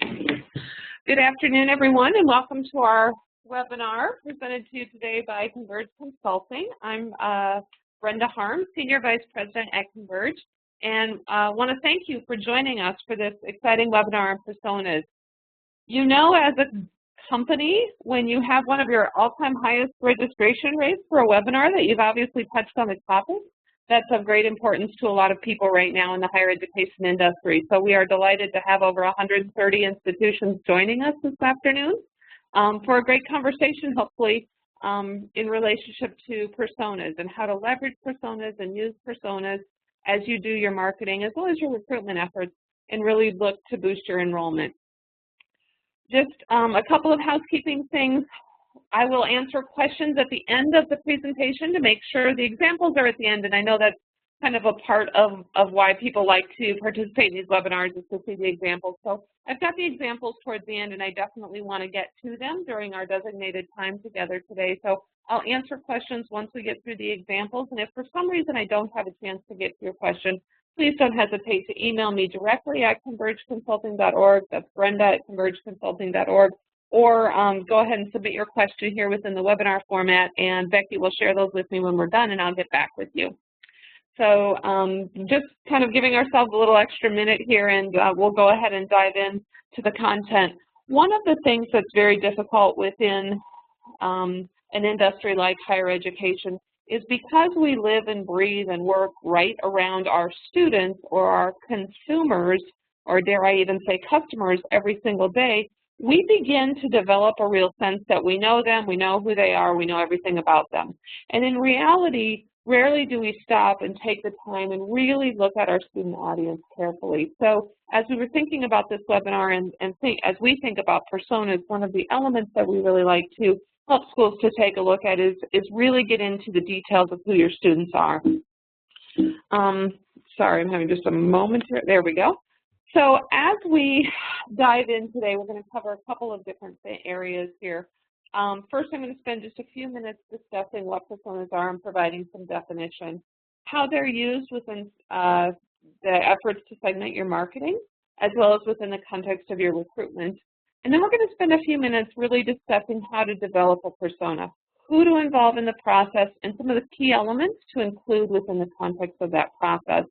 Good afternoon, everyone, and welcome to our webinar presented to you today by CONVERGE Consulting. I'm Brenda Harms, Senior Vice President at CONVERGE, and want to thank you for joining us for this exciting webinar on personas. You know, as a company, when you have one of your all-time highest registration rates for a webinar, that you've obviously touched on the topic. That's of great importance to a lot of people right now in the higher education industry. So we are delighted to have over 130 institutions joining us this afternoon for a great conversation, hopefully, in relationship to personas and how to leverage personas and use personas as you do your marketing as well as your recruitment efforts and really look to boost your enrollment. Just a couple of housekeeping things. I will answer questions at the end of the presentation to make sure the examples are at the end, and I know that's kind of a part of why people like to participate in these webinars is to see the examples. So I've got the examples towards the end, and I definitely want to get to them during our designated time together today. So I'll answer questions once we get through the examples, and if for some reason I don't have a chance to get to your question, please don't hesitate to email me directly at convergeconsulting.org. That's Brenda at convergeconsulting.org. Or go ahead and submit your question here within the webinar format, and Becky will share those with me when we're done, and I'll get back with you. So just kind of giving ourselves a little extra minute here, and we'll go ahead and dive in to the content. One of the things that's very difficult within an industry like higher education is because we live and breathe and work right around our students or our consumers, or dare I even say customers, every single day, we begin to develop a real sense that we know them, we know who they are, we know everything about them. And in reality, rarely do we stop and take the time and really look at our student audience carefully. So as we were thinking about this webinar and as we think about personas, one of the elements that we really like to help schools to take a look at is really get into the details of who your students are. Sorry, I'm having just a moment here. There we go. So as we dive in today, we're going to cover a couple of different areas here. First, I'm going to spend just a few minutes discussing what personas are and providing some definition, how they're used within the efforts to segment your marketing, as well as within the context of your recruitment. And then we're going to spend a few minutes really discussing how to develop a persona, who to involve in the process, and some of the key elements to include within the context of that process.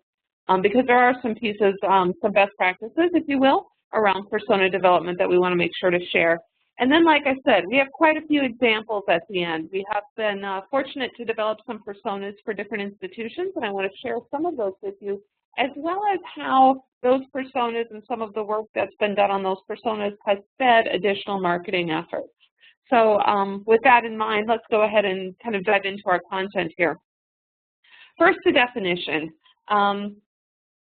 Because there are some pieces, some best practices, if you will, around persona development that we want to make sure to share. And then, like I said, we have quite a few examples at the end. We have been fortunate to develop some personas for different institutions, and I want to share some of those with you, as well as how those personas and some of the work that's been done on those personas has fed additional marketing efforts. So with that in mind, let's go ahead and kind of dive into our content here. First, the definition.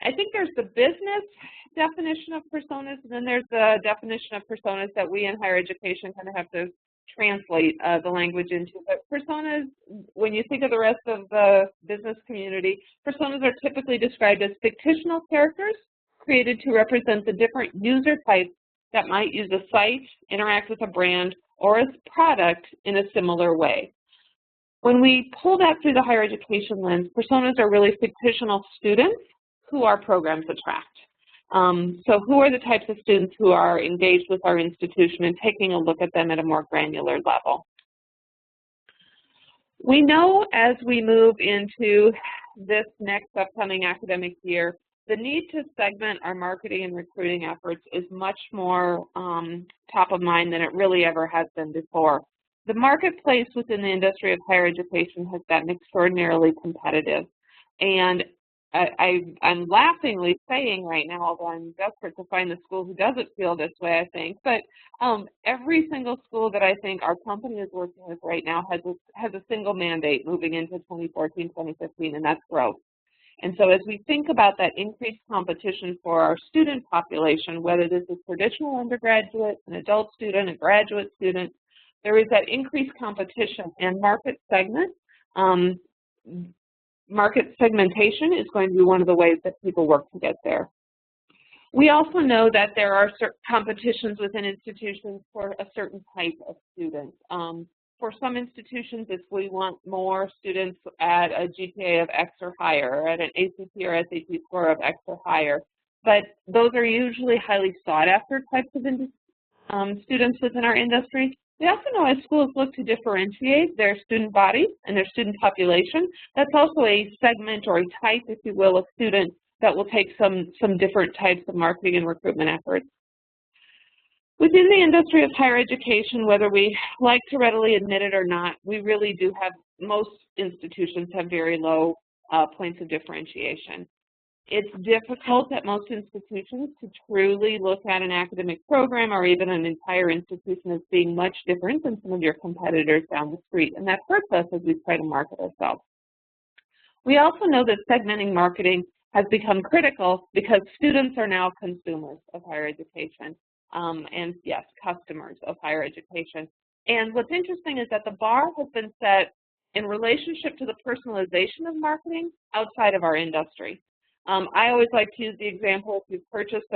I think there's the business definition of personas, and then there's the definition of personas that we in higher education kind of have to translate the language into. But personas, when you think of the rest of the business community, personas are typically described as fictional characters created to represent the different user types that might use a site, interact with a brand, or a product in a similar way. When we pull that through the higher education lens, personas are really fictional students who our programs attract. So who are the types of students who are engaged with our institution and taking a look at them at a more granular level. We know as we move into this next upcoming academic year, the need to segment our marketing and recruiting efforts is much more top of mind than it really ever has been before. The marketplace within the industry of higher education has gotten extraordinarily competitive. And I'm laughingly saying right now, although I'm desperate to find the school who doesn't feel this way, I think, but every single school that I think our company is working with right now has a single mandate moving into 2014, 2015, and that's growth. And so as we think about that increased competition for our student population, whether this is traditional undergraduate, an adult student, a graduate student, there is that increased competition, and market segmentation is going to be one of the ways that people work to get there. We also know that there are certain competitions within institutions for a certain type of student. For some institutions, if we want more students at a GPA of X or higher, or at an ACT or SAT score of X or higher, but those are usually highly sought after types of students within our industry. We also know as schools look to differentiate their student body and their student population, that's also a segment or a type, if you will, of student that will take some different types of marketing and recruitment efforts. Within the industry of higher education, whether we like to readily admit it or not, we really do have, most institutions have very low points of differentiation. It's difficult at most institutions to truly look at an academic program or even an entire institution as being much different than some of your competitors down the street, and that hurts us as we try to market ourselves. We also know that segmenting marketing has become critical because students are now consumers of higher education, and yes, customers of higher education. And what's interesting is that the bar has been set in relationship to the personalization of marketing outside of our industry. I always like to use the example, if you've purchased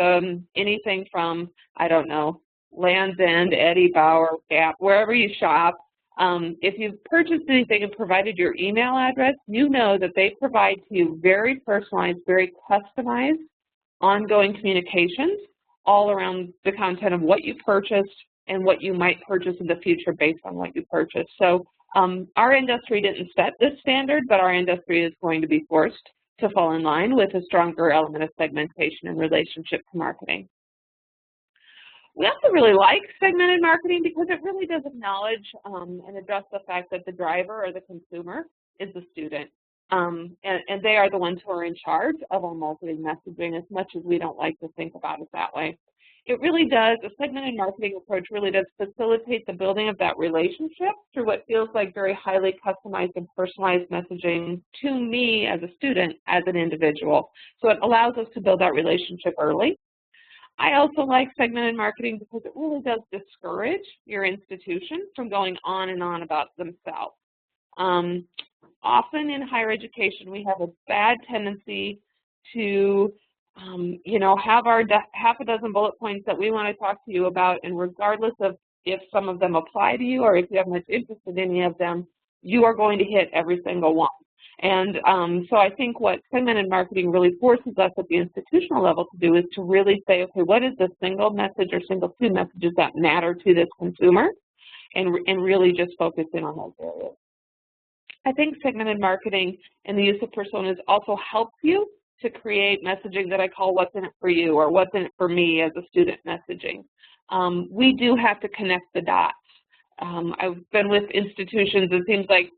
anything from, I don't know, Land's End, Eddie Bauer, Gap, wherever you shop, if you've purchased anything and provided your email address, you know that they provide to you very personalized, very customized, ongoing communications all around the content of what you purchased and what you might purchase in the future based on what you purchased. So our industry didn't set this standard, but our industry is going to be forced to fall in line with a stronger element of segmentation in relationship to marketing. We also really like segmented marketing because it really does acknowledge and address the fact that the driver or the consumer is the student. And they are the ones who are in charge of our marketing messaging, as much as we don't like to think about it that way. It really does, a segmented marketing approach really does facilitate the building of that relationship through what feels like very highly customized and personalized messaging to me as a student, as an individual. So it allows us to build that relationship early. I also like segmented marketing because it really does discourage your institution from going on and on about themselves. Often in higher education, we have a bad tendency to have our half a dozen bullet points that we want to talk to you about, and regardless of if some of them apply to you or if you have much interest in any of them, you are going to hit every single one. And so I think what segmented marketing really forces us at the institutional level to do is to really say, okay, what is the single message or single two messages that matter to this consumer, and really just focus in on those areas. I think segmented marketing and the use of personas also helps you to create messaging that I call what's in it for you or what's in it for me as a student messaging. We do have to connect the dots. I've been with institutions, it seems like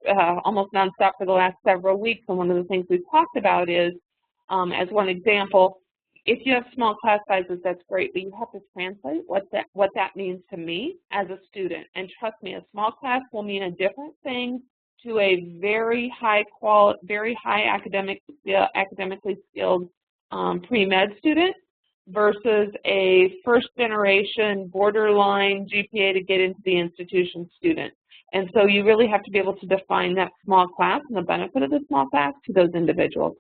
almost nonstop for the last several weeks, and one of the things we've talked about is, as one example, if you have small class sizes, that's great, but you have to translate what that means to me as a student. And trust me, a small class will mean a different thing to a very high quality, very high academically skilled pre-med student versus a first-generation borderline GPA to get into the institution student. And so you really have to be able to define that small class and the benefit of the small class to those individuals.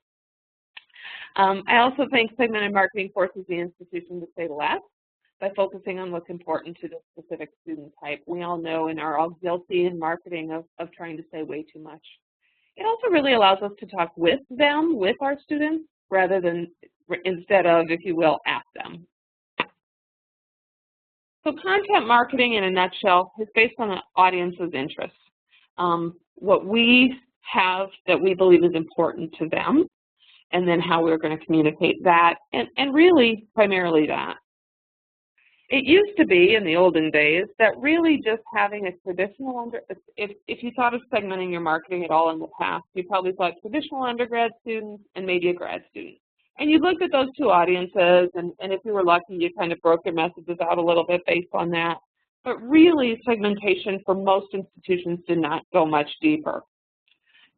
I also think segmented marketing forces the institution to say less by focusing on what's important to the specific student type. We all know and are all guilty in marketing of trying to say way too much. It also really allows us to talk with them, with our students, rather than instead of, if you will, at them. So content marketing in a nutshell is based on the audience's interests. What we have that we believe is important to them, and then how we're going to communicate that, and really primarily that. It used to be in the olden days that really just having a traditional, if you thought of segmenting your marketing at all in the past, you probably thought traditional undergrad students and maybe a grad student. And you looked at those two audiences, and if you were lucky, you kind of broke your messages out a little bit based on that. But really, segmentation for most institutions did not go much deeper.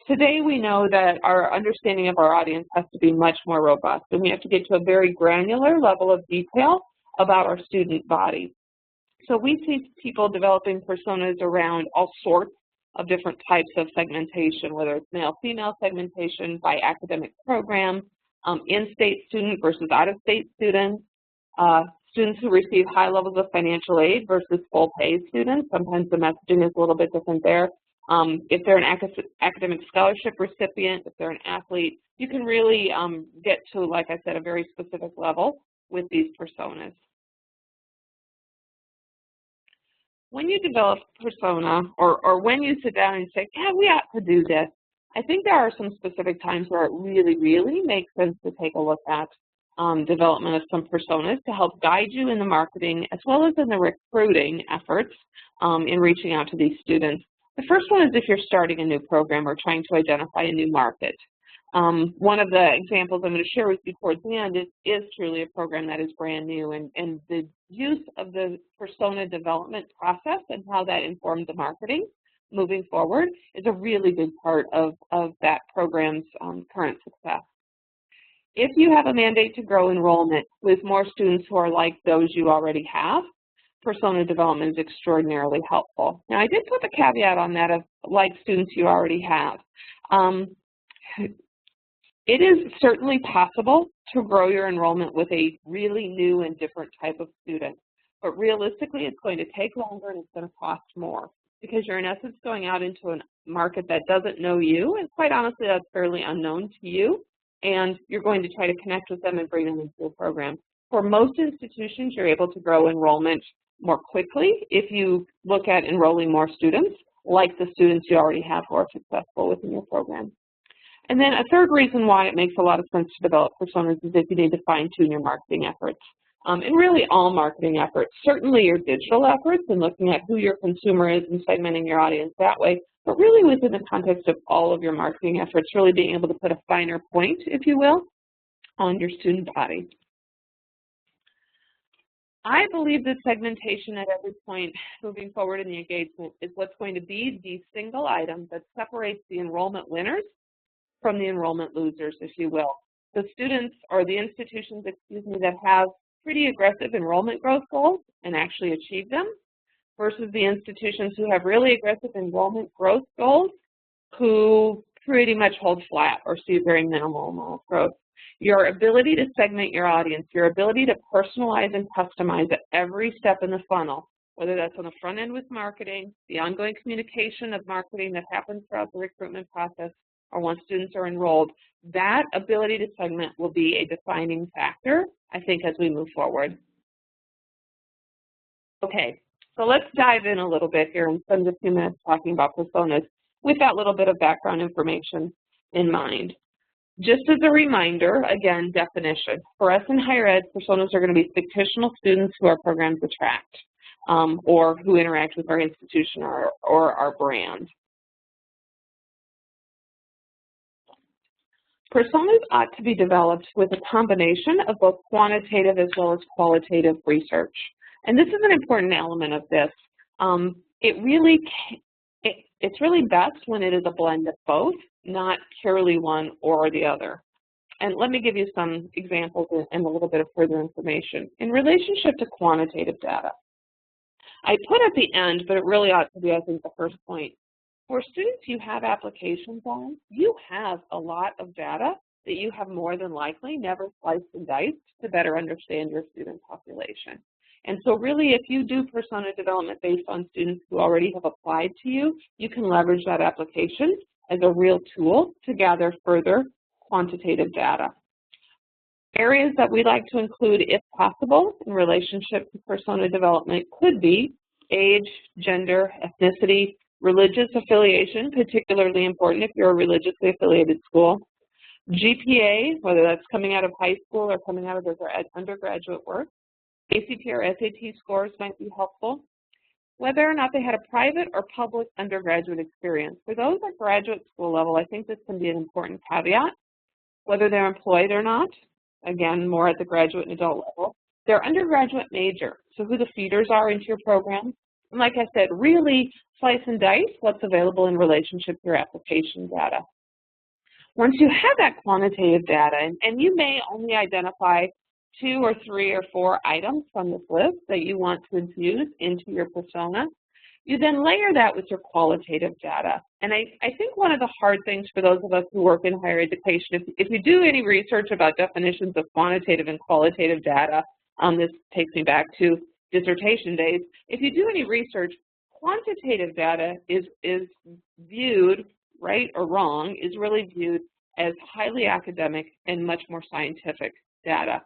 Today, we know that our understanding of our audience has to be much more robust, and we have to get to a very granular level of detail about our student body. So we see people developing personas around all sorts of different types of segmentation, whether it's male-female segmentation by academic program, in-state student versus out-of-state students, students who receive high levels of financial aid versus full-pay students. Sometimes the messaging is a little bit different there. If they're an academic scholarship recipient, if they're an athlete, you can really get to, like I said, a very specific level with these personas. When you develop persona, or when you sit down and say, yeah, we ought to do this, I think there are some specific times where it really, really makes sense to take a look at development of some personas to help guide you in the marketing as well as in the recruiting efforts in reaching out to these students. The first one is if you're starting a new program or trying to identify a new market. One of the examples I'm going to share with you towards the end is truly a program that is brand new, and the use of the persona development process and how that informs the marketing moving forward is a really big part of that program's current success. If you have a mandate to grow enrollment with more students who are like those you already have, persona development is extraordinarily helpful. Now, I did put the caveat on that of like students you already have. It is certainly possible to grow your enrollment with a really new and different type of student, but realistically it's going to take longer and it's going to cost more because you're in essence going out into a market that doesn't know you, and quite honestly that's fairly unknown to you, and you're going to try to connect with them and bring them into your program. For most institutions, you're able to grow enrollment more quickly if you look at enrolling more students, like the students you already have who are successful within your program. And then a third reason why it makes a lot of sense to develop personas is if you need to fine-tune your marketing efforts. And really all marketing efforts, certainly your digital efforts and looking at who your consumer is and segmenting your audience that way, but really within the context of all of your marketing efforts, really being able to put a finer point, if you will, on your student body. I believe that segmentation at every point moving forward in the engagement is what's going to be the single item that separates the enrollment winners from the enrollment losers, if you will. The students or the institutions, excuse me, that have pretty aggressive enrollment growth goals and actually achieve them versus the institutions who have really aggressive enrollment growth goals who pretty much hold flat or see very minimal amount of growth. Your ability to segment your audience, your ability to personalize and customize at every step in the funnel, whether that's on the front end with marketing, the ongoing communication of marketing that happens throughout the recruitment process, or once students are enrolled, that ability to segment will be a defining factor, I think, as we move forward. Okay, so let's dive in a little bit here and spend a few minutes talking about personas with that little bit of background information in mind. Just as a reminder, again, definition. For us in higher ed, personas are going to be fictional students who our programs attract or who interact with our institution or our brand. Personas ought to be developed with a combination of both quantitative as well as qualitative research. And this is an important element of this. It's really best when it is a blend of both, not purely one or the other. And let me give you some examples and a little bit of further information. In relationship to quantitative data, I put at the end, but it really ought to be, I think, the first point. For students you have applications on, you have a lot of data that you have more than likely never sliced and diced to better understand your student population. And so really, if you do persona development based on students who already have applied to you, you can leverage that application as a real tool to gather further quantitative data. Areas that we like to include, if possible, in relationship to persona development could be age, gender, ethnicity, religious affiliation, particularly important if you're a religiously affiliated school, GPA, whether that's coming out of high school or coming out of their undergraduate work, ACT or SAT scores might be helpful, whether or not they had a private or public undergraduate experience. For those at graduate school level, I think this can be an important caveat, whether they're employed or not, again, more at the graduate and adult level, their undergraduate major, so who the feeders are into your program, and like I said, really slice and dice what's available in relationship to your application data. Once you have that quantitative data, and you may only identify 2 or 3 or 4 items from this list that you want to infuse into your persona, you then layer that with your qualitative data. And I think one of the hard things for those of us who work in higher education, if you do any research about definitions of quantitative and qualitative data, this takes me back to dissertation days. If you do any research, Quantitative data is viewed, right or wrong, is really viewed as highly academic and much more scientific data.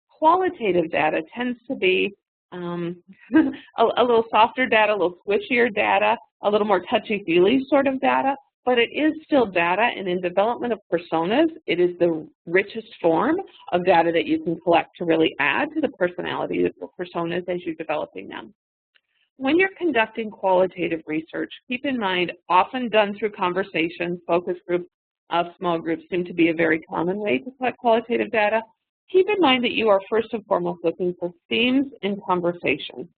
Qualitative data tends to be a little softer data, a little squishier data, a little more touchy-feely sort of data, but it is still data, and in development of personas, it is the richest form of data that you can collect to really add to the personality of the personas as you're developing them. When you're conducting qualitative research, keep in mind, often done through conversations, focus groups, small groups seem to be a very common way to collect qualitative data. Keep in mind that you are first and foremost looking for themes in conversation.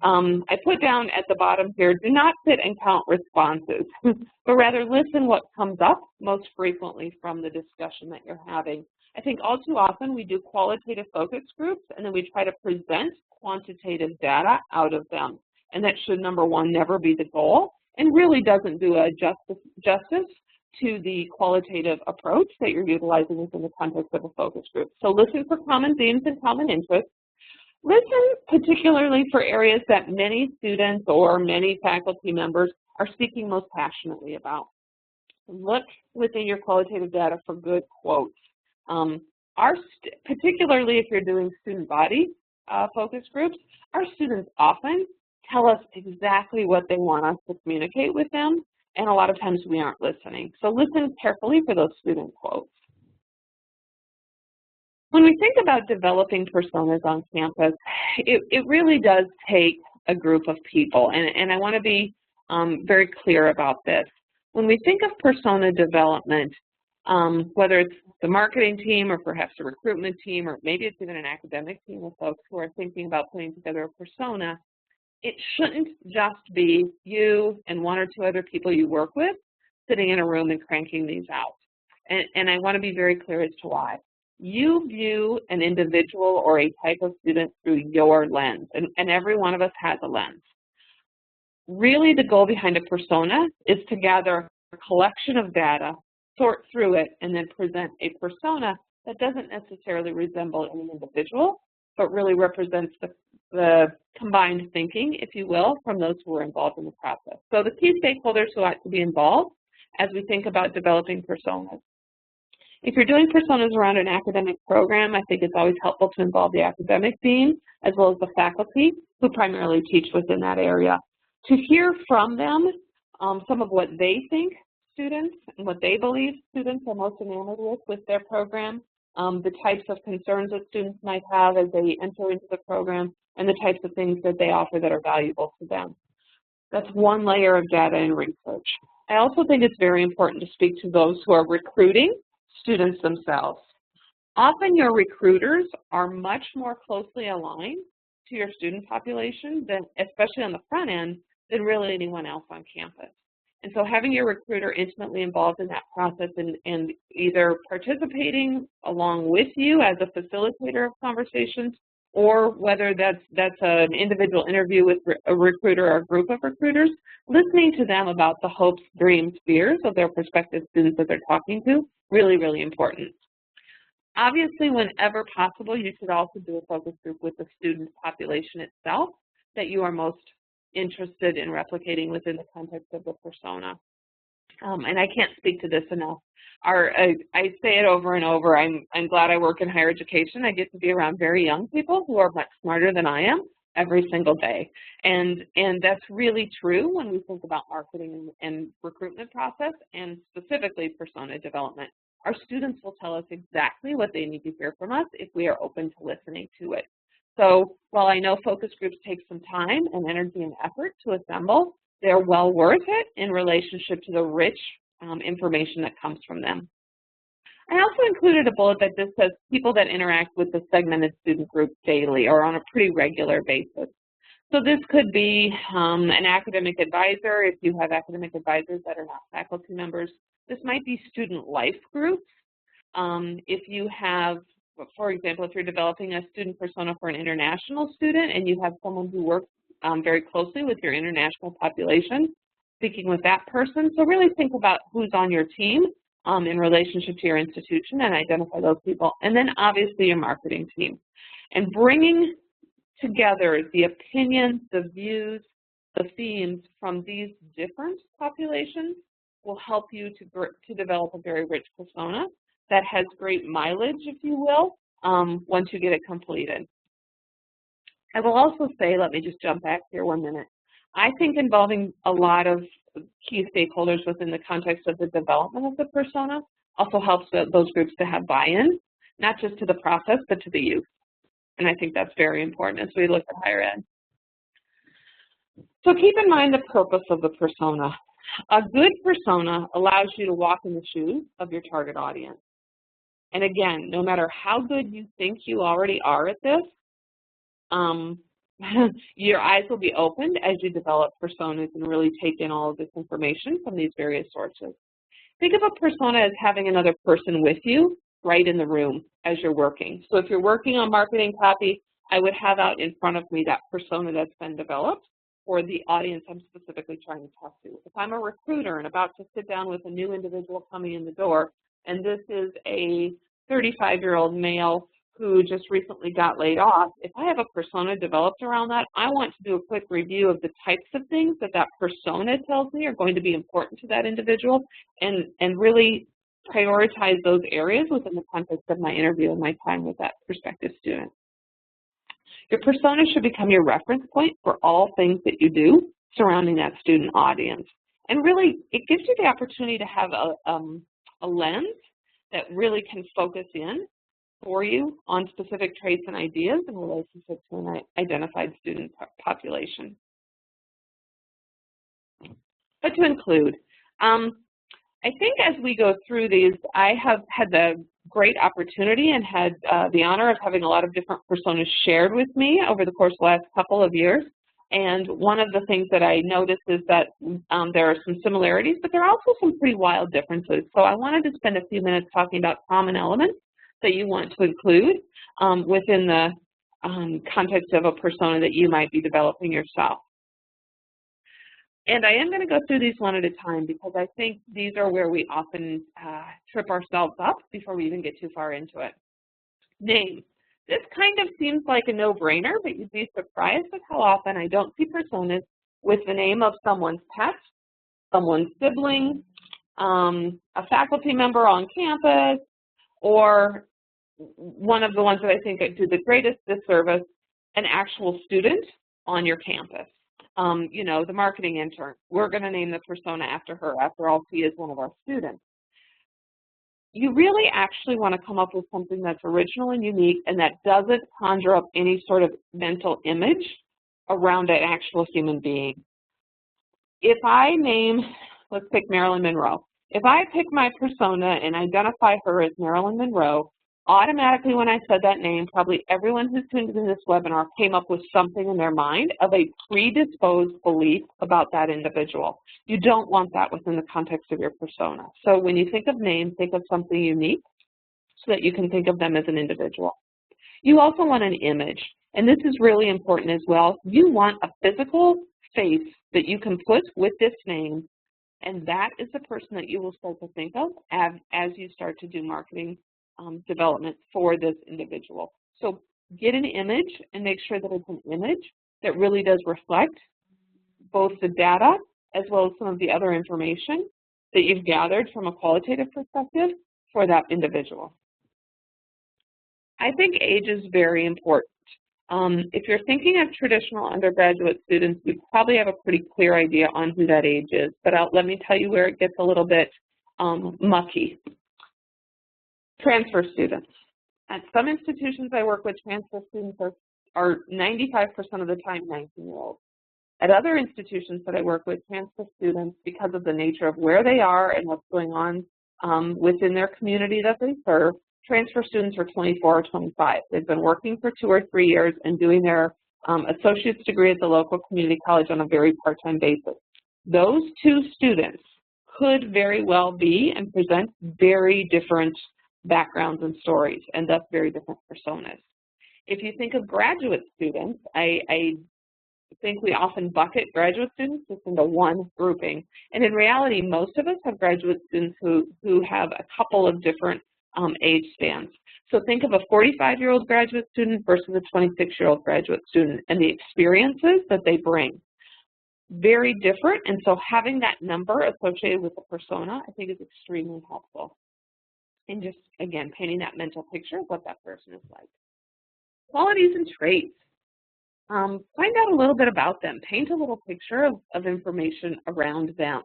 I put down at the bottom here, do not sit and count responses, but rather listen what comes up most frequently from the discussion that you're having. I think all too often we do qualitative focus groups and then we try to present quantitative data out of them. And that should, number one, never be the goal and really doesn't do a justice to the qualitative approach that you're utilizing within the context of a focus group. So listen for common themes and common interests. Listen particularly for areas that many students or many faculty members are speaking most passionately about. Look within your qualitative data for good quotes. Particularly if you're doing student body focus groups, our students often tell us exactly what they want us to communicate with them, and a lot of times we aren't listening. So listen carefully for those student quotes. When we think about developing personas on campus, it really does take a group of people, and I want to be very clear about this. When we think of persona development, whether it's the marketing team or perhaps a recruitment team, or maybe it's even an academic team of folks who are thinking about putting together a persona, it shouldn't just be you and one or two other people you work with sitting in a room and cranking these out. And I want to be very clear as to why. You view an individual or a type of student through your lens, and every one of us has a lens. Really, the goal behind a persona is to gather a collection of data, sort through it, and then present a persona that doesn't necessarily resemble any individual, but really represents the combined thinking, if you will, from those who are involved in the process. So the key stakeholders who ought to be involved as we think about developing personas. If you're doing personas around an academic program, I think it's always helpful to involve the academic dean as well as the faculty who primarily teach within that area, to hear from them some of what they think students and what they believe students are most enamored with their program, the types of concerns that students might have as they enter into the program, and the types of things that they offer that are valuable to them. That's one layer of data and research. I also think it's very important to speak to those who are recruiting students themselves. Often your recruiters are much more closely aligned to your student population, than, especially on the front end, than really anyone else on campus. And so having your recruiter intimately involved in that process and either participating along with you as a facilitator of conversations, or whether that's an individual interview with a recruiter or a group of recruiters, listening to them about the hopes, dreams, fears of their prospective students that they're talking to, really, really important. Obviously, whenever possible, you should also do a focus group with the student population itself that you are most interested in replicating within the context of the persona. And I can't speak to this enough. I say it over and over, I'm glad I work in higher education. I get to be around very young people who are much smarter than I am every single day. And that's really true when we think about marketing and recruitment process, and specifically persona development. Our students will tell us exactly what they need to hear from us if we are open to listening to it. So while I know focus groups take some time and energy and effort to assemble, they're well worth it in relationship to the rich information that comes from them. I also included a bullet that just says people that interact with the segmented student group daily or on a pretty regular basis. So this could be an academic advisor if you have academic advisors that are not faculty members. This might be student life groups. If you have, for example, if you're developing a student persona for an international student and you have someone who works very closely with your international population, speaking with that person. So really think about who's on your team in relationship to your institution and identify those people. And then obviously your marketing team. And bringing together the opinions, the views, the themes from these different populations will help you to develop a very rich persona that has great mileage, if you will, once you get it completed. I will also say, let me just jump back here 1 minute. I think involving a lot of key stakeholders within the context of the development of the persona also helps those groups to have buy-in, not just to the process, but to the use. And I think that's very important as we look at higher ed. So keep in mind the purpose of the persona. A good persona allows you to walk in the shoes of your target audience. And again, no matter how good you think you already are at this, your eyes will be opened as you develop personas and really take in all of this information from these various sources. Think of a persona as having another person with you right in the room as you're working. So if you're working on marketing copy, I would have out in front of me that persona that's been developed for the audience I'm specifically trying to talk to. If I'm a recruiter and about to sit down with a new individual coming in the door, and this is a 35-year-old male who just recently got laid off, if I have a persona developed around that, I want to do a quick review of the types of things that that persona tells me are going to be important to that individual and really prioritize those areas within the context of my interview and my time with that prospective student. Your persona should become your reference point for all things that you do surrounding that student audience. And really, it gives you the opportunity to have a lens that really can focus in for you on specific traits and ideas in relationship to an identified student population. But to include, I think as we go through these, I have had the great opportunity and had the honor of having a lot of different personas shared with me over the course of the last couple of years. And one of the things that I noticed is that there are some similarities, but there are also some pretty wild differences. So I wanted to spend a few minutes talking about common elements that you want to include within the context of a persona that you might be developing yourself. And I am going to go through these one at a time because I think these are where we often trip ourselves up before we even get too far into it. Name. This kind of seems like a no-brainer, but you'd be surprised at how often I don't see personas with the name of someone's pet, someone's sibling, a faculty member on campus, or one of the ones that I think do the greatest disservice, an actual student on your campus. You know, the marketing intern. We're going to name the persona after her. After all, she is one of our students. You really actually want to come up with something that's original and unique and that doesn't conjure up any sort of mental image around an actual human being. If I name, let's pick Marilyn Monroe. If I pick my persona and identify her as Marilyn Monroe, automatically when I said that name, probably everyone who's tuned into this webinar came up with something in their mind of a predisposed belief about that individual. You don't want that within the context of your persona. So when you think of names, think of something unique so that you can think of them as an individual. You also want an image, and this is really important as well. You want a physical face that you can put with this name, and that is the person that you will start to think of as you start to do marketing development for this individual. So get an image and make sure that it's an image that really does reflect both the data as well as some of the other information that you've gathered from a qualitative perspective for that individual. I think age is very important. If you're thinking of traditional undergraduate students, you probably have a pretty clear idea on who that age is, but let me tell you where it gets a little bit mucky. Transfer students. At some institutions I work with, transfer students are 95% of the time 19-year-olds. At other institutions that I work with, transfer students, because of the nature of where they are and what's going on within their community that they serve, transfer students are 24 or 25. They've been working for 2 or 3 years and doing their associate's degree at the local community college on a very part-time basis. Those two students could very well be and present very different backgrounds and stories, and thus very different personas. If you think of graduate students, I think we often bucket graduate students just into one grouping. And in reality, most of us have graduate students who have a couple of different age spans. So think of a 45-year-old graduate student versus a 26-year-old graduate student and the experiences that they bring. very different, and so having that number associated with the persona, I think, is extremely helpful. And just, again, painting that mental picture of what that person is like. Qualities and traits. Find out a little bit about them. Paint a little picture of information around them.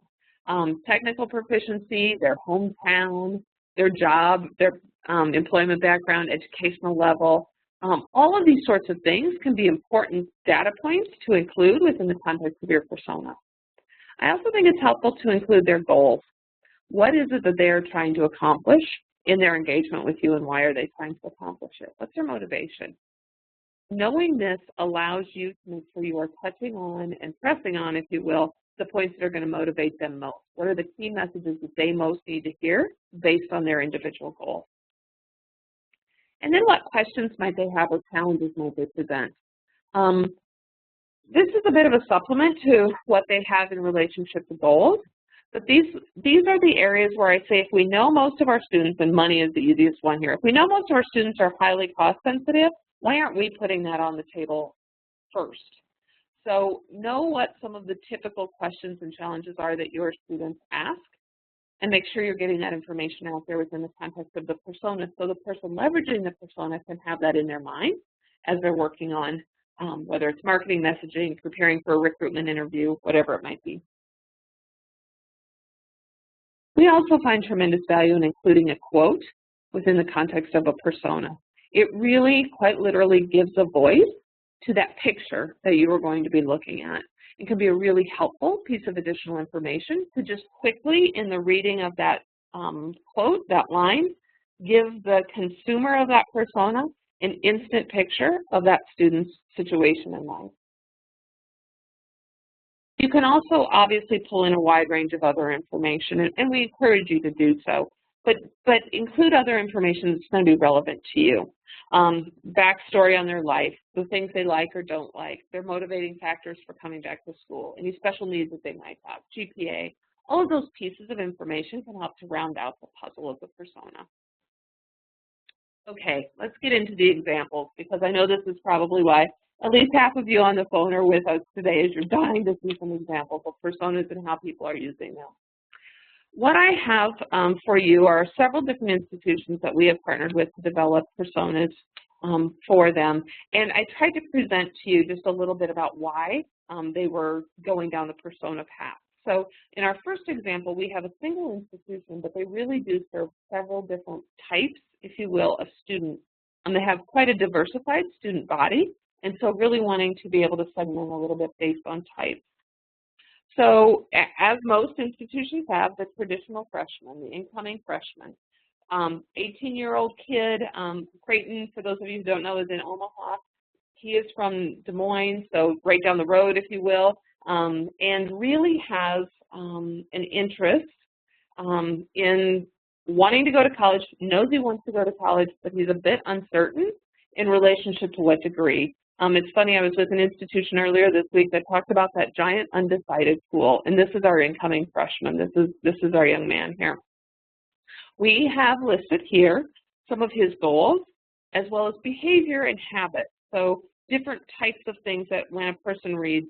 Technical proficiency, their hometown, their job, their employment background, educational level. All of these sorts of things can be important data points to include within the context of your persona. I also think it's helpful to include their goals. What is it that they are trying to accomplish in their engagement with you, and why are they trying to accomplish it? What's their motivation? Knowing this allows you to make sure you are touching on and pressing on, if you will, the points that are going to motivate them most. What are the key messages that they most need to hear based on their individual goals? And then what questions might they have or challenges might they present? This is a bit of a supplement to what they have in relationship to goals, but these are the areas where I say if we know most of our students, and money is the easiest one here, if we know most of our students are highly cost sensitive, why aren't we putting that on the table first? So know what some of the typical questions and challenges are that your students ask, and make sure you're getting that information out there within the context of the persona, so the person leveraging the persona can have that in their mind as they're working on whether it's marketing, messaging, preparing for a recruitment interview, whatever it might be. We also find tremendous value in including a quote within the context of a persona. It really, quite literally, gives a voice to that picture that you are going to be looking at. It can be a really helpful piece of additional information to just quickly, in the reading of that quote, that line, give the consumer of that persona an instant picture of that student's situation in life. You can also obviously pull in a wide range of other information, and we encourage you to do so, but include other information that's going to be relevant to you. Backstory on their life, the things they like or don't like, their motivating factors for coming back to school, any special needs that they might have, GPA. All of those pieces of information can help to round out the puzzle of the persona. Okay, let's get into the examples, because I know this is probably why at least half of you on the phone are with us today, as you're dying to see some examples of personas and how people are using them. What I have for you are several different institutions that we have partnered with to develop personas for them. And I tried to present to you just a little bit about why they were going down the persona path. So in our first example, we have a single institution, but they really do serve several different types, if you will, of students. They have quite a diversified student body, and so really wanting to be able to segment a little bit based on type. So as most institutions have, the traditional freshman, the incoming freshman, 18-year-old kid, Creighton, for those of you who don't know, is in Omaha. He is from Des Moines, so right down the road, if you will, and really has an interest in wanting to go to college, knows he wants to go to college, but he's a bit uncertain in relationship to what degree. It's funny, I was with an institution earlier this week that talked about that giant undecided pool, and this is our incoming freshman. This is our young man here. We have listed here some of his goals, as well as behavior and habits. So different types of things that when a person reads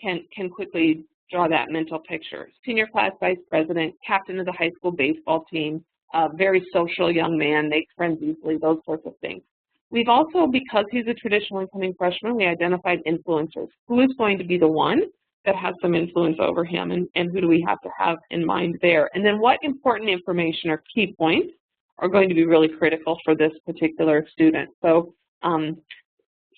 can quickly draw that mental picture. Senior class vice president, captain of the high school baseball team, very social young man, makes friends easily, those sorts of things. We've also, because he's a traditional incoming freshman, we identified influencers. Who is going to be the one that has some influence over him, and who do we have to have in mind there? And then what important information or key points are going to be really critical for this particular student? So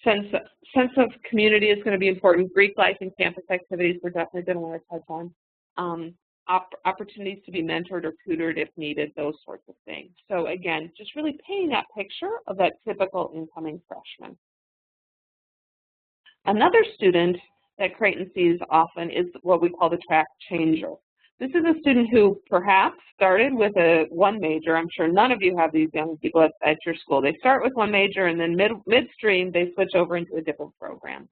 sense of community is going to be important. Greek life and campus activities we're definitely going to want to touch on. Opportunities to be mentored or tutored if needed, those sorts of things. So again, just really painting that picture of that typical incoming freshman. Another student that Creighton sees often is what we call the track changer. This is a student who perhaps started with one major. I'm sure none of you have these young people at your school. They start with one major, and then midstream they switch over into a different program.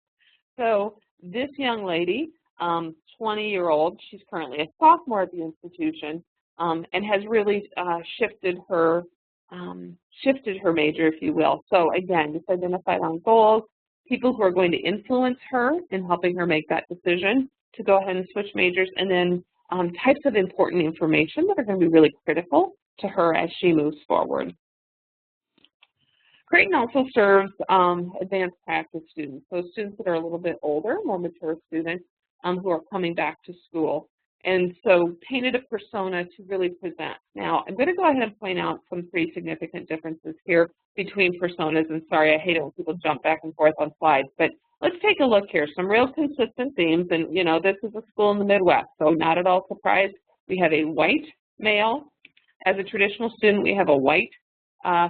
So this young lady, 20-year-old, she's currently a sophomore at the institution, and has really shifted her major, if you will. So again, just identified on goals, people who are going to influence her in helping her make that decision, to go ahead and switch majors, and then types of important information that are going to be really critical to her as she moves forward. Creighton also serves advanced practice students, so students that are a little bit older, more mature students who are coming back to school. And so painted a persona to really present. Now, I'm going to go ahead and point out some pretty significant differences here between personas. And sorry, I hate it when people jump back and forth on slides, but let's take a look here. Some real consistent themes, and you know, this is a school in the Midwest, so not at all surprised. We have a white male as a traditional student. We have a white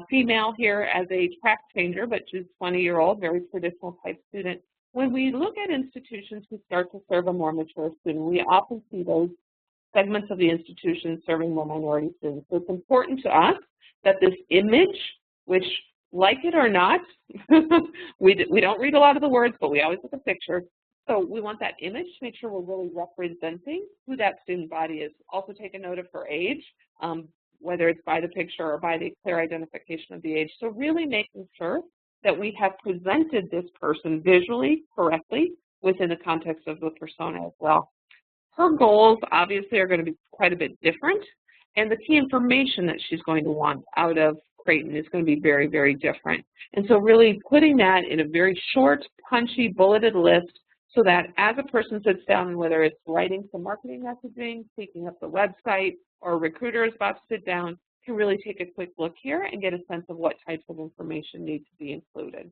female here as a track changer, but she's 20-year-old, very traditional type student. When we look at institutions who start to serve a more mature student, we often see those segments of the institution serving more minority students. So it's important to us that this image, which, like it or not, we don't read a lot of the words, but we always look at pictures. So we want that image to make sure we're really representing who that student body is. Also take a note of her age, whether it's by the picture or by the clear identification of the age. So really making sure that we have presented this person visually correctly within the context of the persona as well. Her goals obviously are going to be quite a bit different, and the key information that she's going to want out of Creighton is going to be very, very different. And so really putting that in a very short, punchy, bulleted list so that as a person sits down, whether it's writing some marketing messaging, speaking up the website, or a recruiter is about to sit down, can really take a quick look here and get a sense of what types of information need to be included.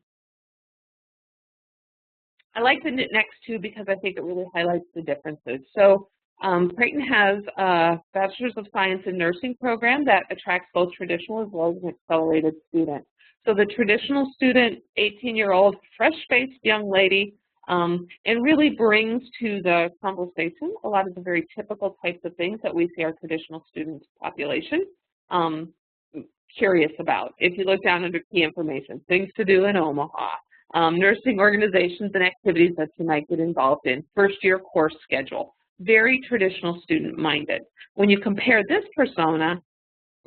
I like the next two because I think it really highlights the differences. So Creighton has a Bachelor's of Science in Nursing program that attracts both traditional as well as an accelerated student. So the traditional student, 18-year-old, fresh-faced young lady, and really brings to the conversation a lot of the very typical types of things that we see our traditional student population curious about. If you look down under key information, things to do in Omaha, nursing organizations and activities that you might get involved in, first-year course schedule, very traditional student-minded. When you compare this persona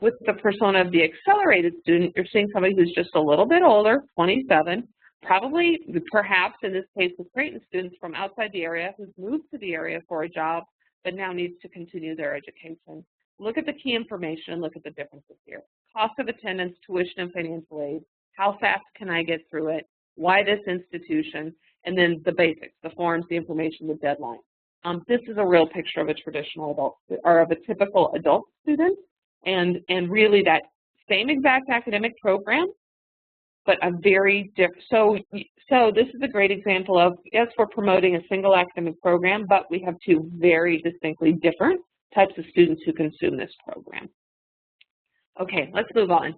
with the persona of the accelerated student, you're seeing somebody who's just a little bit older, 27, probably, perhaps in this case with Creighton students from outside the area who's moved to the area for a job but now needs to continue their education. Look at the key information and look at the differences here. Cost of attendance, tuition, and financial aid. How fast can I get through it? Why this institution? And then the basics, the forms, the information, the deadline. This is a real picture of a traditional adult, or of a typical adult student, and really that same exact academic program, but a very different. So this is a great example of, yes, we're promoting a single academic program, but we have two very distinctly different types of students who consume this program. Okay, let's move on.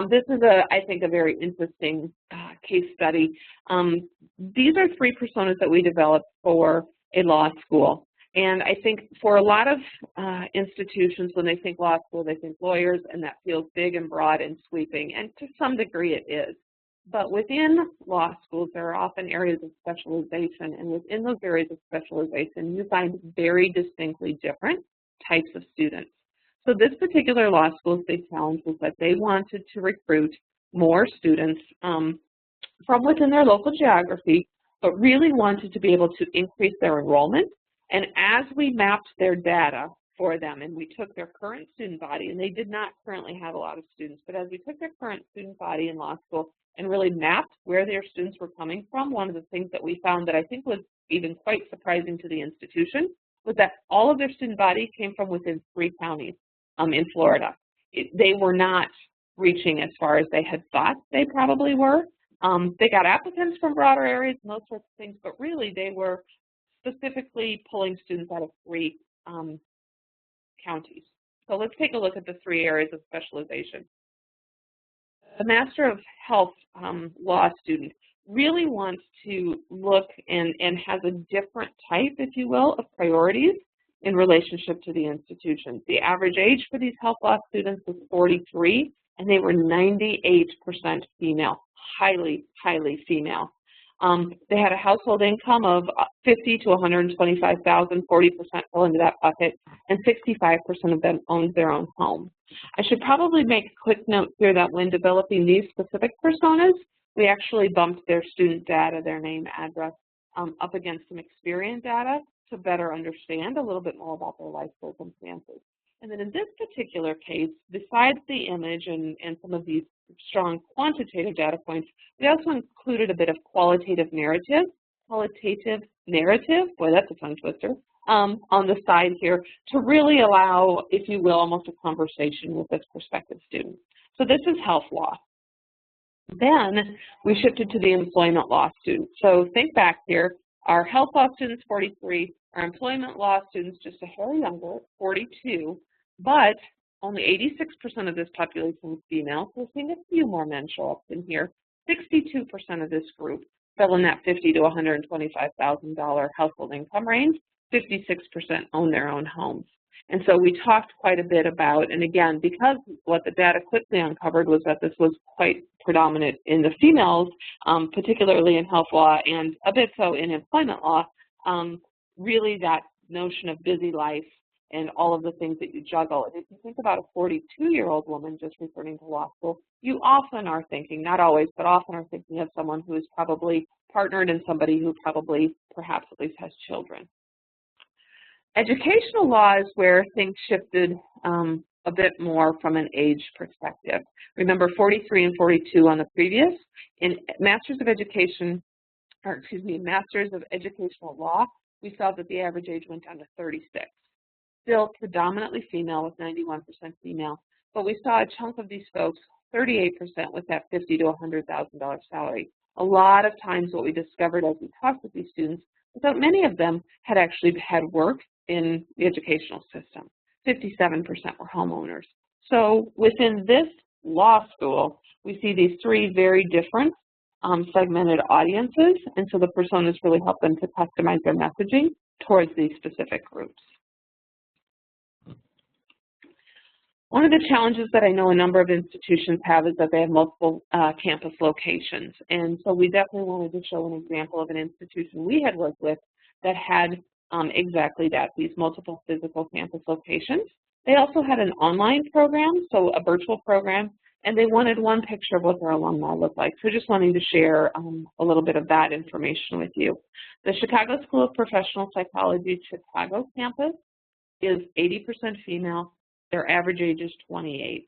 This is, I think, a very interesting case study. These are three personas that we developed for a law school. And I think for a lot of institutions, when they think law school, they think lawyers, and that feels big and broad and sweeping, and to some degree it is. But within law schools, there are often areas of specialization, and within those areas of specialization, you find very distinctly different types of students. So this particular law school's big challenge was that they wanted to recruit more students from within their local geography, but really wanted to be able to increase their enrollment. And as we mapped their data for them, and we took their current student body, and they did not currently have a lot of students, but as we took their current student body in law school and really mapped where their students were coming from, one of the things that we found that I think was even quite surprising to the institution was that all of their student body came from within 3 counties in Florida. They were not reaching as far as they had thought they probably were. They got applicants from broader areas and those sorts of things, but really they were specifically pulling students out of 3 counties. So let's take a look at the 3 areas of specialization. The Master of Health law student really wants to look and has a different type, if you will, of priorities in relationship to the institution. The average age for these health law students was 43, and they were 98% female, highly, highly female. They had a household income of $50,000 to $125,000, 40% fell into that bucket, and 65% of them owned their own home. I should probably make a quick note here that when developing these specific personas, we actually bumped their student data, their name, address, up against some Experian data to better understand a little bit more about their life circumstances. And then in this particular case, besides the image and some of these strong quantitative data points, we also included a bit of qualitative narrative, boy, that's a tongue twister, on the side here to really allow, if you will, almost a conversation with this prospective student. So this is health law. Then we shifted to the employment law students. So think back here, our health law students, 43, our employment law students, just a hair younger, 42, but only 86% of this population is female, so we're seeing a few more men show up in here. 62% of this group fell in that $50,000 to $125,000 household income range. 56% own their own homes. And so we talked quite a bit about, and again, because what the data quickly uncovered was that this was quite predominant in the females, particularly in health law and a bit so in employment law, really that notion of busy life and all of the things that you juggle. And if you think about a 42-year-old woman just returning to law school, you often are thinking, not always, but often are thinking of someone who is probably partnered and somebody who probably perhaps at least has children. Educational law is where things shifted a bit more from an age perspective. Remember 43 and 42 on the previous. In Masters of Education, or excuse me, Masters of Educational Law, we saw that the average age went down to 36. Still predominantly female with 91% female, but we saw a chunk of these folks, 38% with that $50,000 to $100,000 salary. A lot of times what we discovered as we talked with these students was that many of them had actually had work in the educational system. 57% were homeowners. So within this law school, we see these three very different segmented audiences, and so the personas really help them to customize their messaging towards these specific groups. One of the challenges that I know a number of institutions have is that they have multiple campus locations, and so we definitely wanted to show an example of an institution we had worked with that had exactly that, these multiple physical campus locations. They also had an online program, so a virtual program, and they wanted one picture of what their alumni looked like. So just wanting to share a little bit of that information with you. The Chicago School of Professional Psychology Chicago campus is 80% female. Their average age is 28.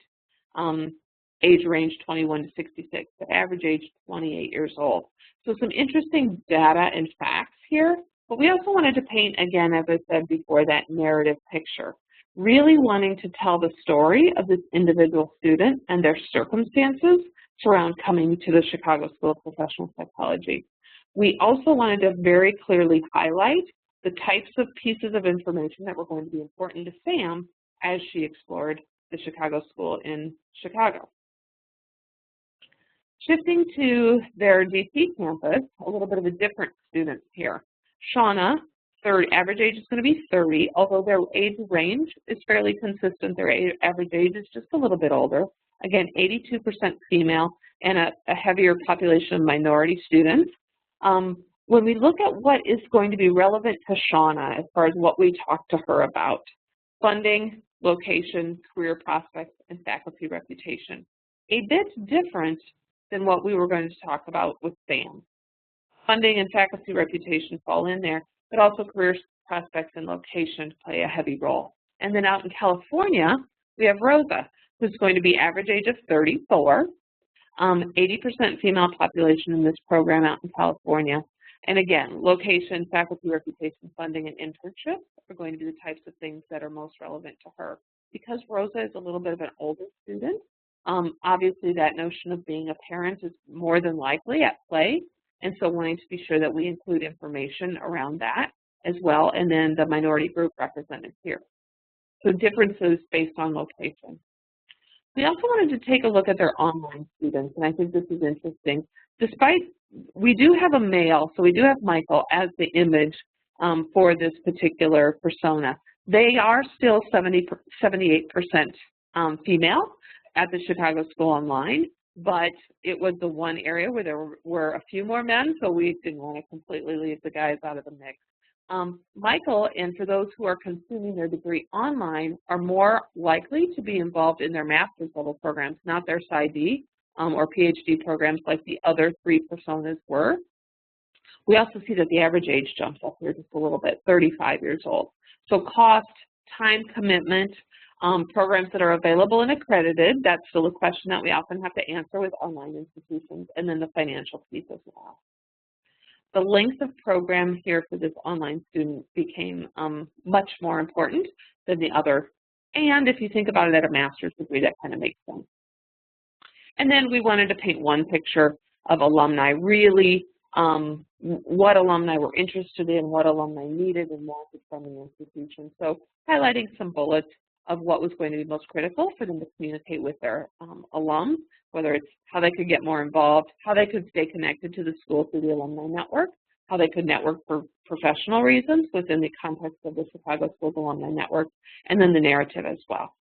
Age range 21 to 66. The average age 28 years old. So some interesting data and facts here. But we also wanted to paint, again, as I said before, that narrative picture. Really wanting to tell the story of this individual student and their circumstances surround coming to the Chicago School of Professional Psychology. We also wanted to very clearly highlight the types of pieces of information that were going to be important to Sam as she explored the Chicago School in Chicago. Shifting to their DC campus, a little bit of a different student here. Shauna, average age is going to be 30, although their age range is fairly consistent. Their average age is just a little bit older. Again, 82% female and a heavier population of minority students. When we look at what is going to be relevant to Shauna as far as what we talk to her about, funding, location, career prospects, and faculty reputation. A bit different than what we were going to talk about with Sam. Funding and faculty reputation fall in there, but also career prospects and location play a heavy role. And then out in California, we have Rosa, who's going to be average age of 34, 80% female population in this program out in California. And again, location, faculty reputation, funding, and internships are going to be the types of things that are most relevant to her. Because Rosa is a little bit of an older student, obviously that notion of being a parent is more than likely at play, and so wanting to be sure that we include information around that as well, and then the minority group represented here. So differences based on location. We also wanted to take a look at their online students, and I think this is interesting. Despite, we do have a male, so we do have Michael as the image for this particular persona. They are still 78% female at the Chicago School Online, but it was the one area where there were a few more men, so we didn't want to completely leave the guys out of the mix. Michael, and for those who are consuming their degree online, are more likely to be involved in their master's level programs, not their PsyD or PhD programs like the other three personas were. We also see that the average age jumps up here just a little bit, 35 years old. So cost, time commitment, programs that are available and accredited, that's still a question that we often have to answer with online institutions, and then the financial piece as well. The length of program here for this online student became much more important than the other. And if you think about it at a master's degree, that kind of makes sense. And then we wanted to paint one picture of alumni, really what alumni were interested in, what alumni needed and wanted from the institution. So highlighting some bullets of what was going to be most critical for them to communicate with their alums, whether it's how they could get more involved, how they could stay connected to the school through the alumni network, how they could network for professional reasons within the context of the Chicago Schools Alumni Network, and then the narrative as well.